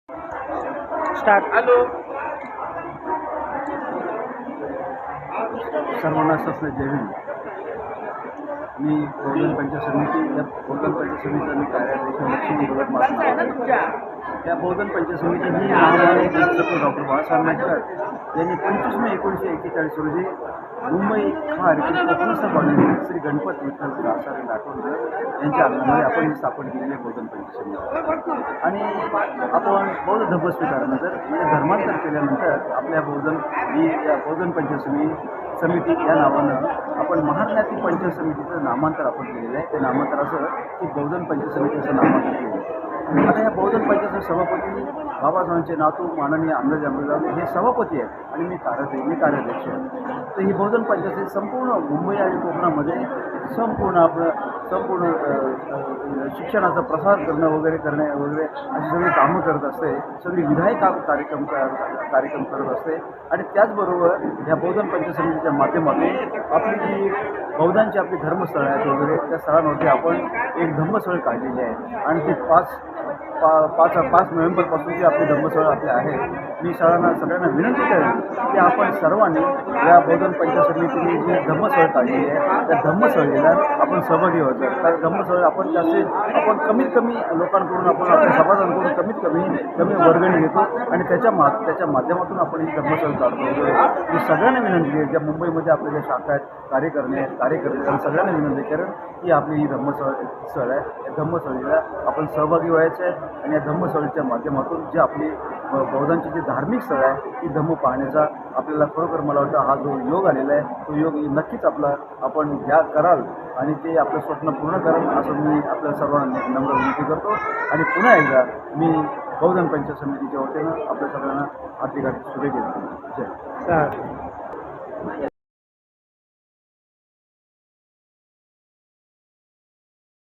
Start. Hello. सर्वांना सस्ते जय हिंद. मी बहुजन पंचायत समिती या बहुजन पंचायत समितीचा मी कार्याध्यक्ष लक्ष्मी गोलक त्या बहुजन पंचायत समिती ही महामानव डॉक्टर बाबासाहेब आंबेडकर यांनी 25 मे 1941 रोजी मुंबई खार येथील कोकणस्थ कॉलनी श्री गणपत विठ्ठल रावसाहेब लाटोंडकर यांच्या अनुमोदने आपण स्थापन केलेली आहे बहुजन पंचायत समिती. आणि आपण बौद्ध धर्म स्वीकारल्यानंतर म्हणजे धर्मांतर केल्यानंतर आपल्या बहुजन पंचायत समिती या नावानं आपण महाज्ञाती पंचायत समितीचं नामांतर आपण केलेलं आहे. ते नामांतर असं की बहुजन पंचायत समिती असं नामांतर केलेलं आहे. आता या बहुजन पंचायत सभापती बाबासाहेबांचे नातू माननीय आमदार हे सभापती आहेत आणि मी कार्याध्यक्ष आहे. तर ही बहुजन पंचायत संपूर्ण मुंबई आणि कोकणामध्ये संपूर्ण शिक्षणाचा प्रसार करणं वगैरे अशी सगळी कामं करत असते. सगळी विधायक कार्यक्रम करत असते. आणि त्याचबरोबर या बहुजन पंचायत समितीच्या माध्यमातून आपली जी बहुधांची आपली धर्मस्थळं आहेत वगैरे त्या स्थळांवरती आपण एक धम्मस्थळ काढलेली आहे. आणि ती 5 नोव्हेंबरपासून जी आपली धम्मस्थळं आपली आहेत. मी सगळ्यांना विनंती करेन की आपण सर्वांनी या बहुजन पंचायत समितीने जी धम्मस्थळ काढलेली आहे त्या धम्मस्थळीला आपण सहभागी व्हायचं. कारण धम्मस्थळ आपण कमीत कमी लोकांकडून आपण आपल्या समाजांकडून कमी वर्गणी घेतो आणि त्याच्या माध्यमातून आपण ही धम्मस्थळ काढतो. मी सगळ्यांना विनंती करेन ज्या मुंबईमध्ये आपल्या ज्या शाखा आहेत कार्यकर्ते सगळ्यांना विनंती करेन की आपली ही धम्मस्थळ आहे. या धम्मस्थळीला आपण सहभागी व्हायचं आहे आणि या धम्मस्थळीच्या माध्यमातून जे आपली बौद्धांची जी धार्मिक स्थळ आहे ती धम्म पाहण्याचा आपल्याला खरोखर मला वाटतं हा जो योग आलेला आहे तो योग नक्कीच आपण कराल आणि ते आपलं स्वप्न पूर्ण कराल असं मी आपल्या सर्वांना नम्र विनंती करतो. आणि पुन्हा एकदा मी बहुजन पंचायत समितीच्या वतीनं आपल्या सगळ्यांना हार्दिक शुभेच्छा देतो. जय.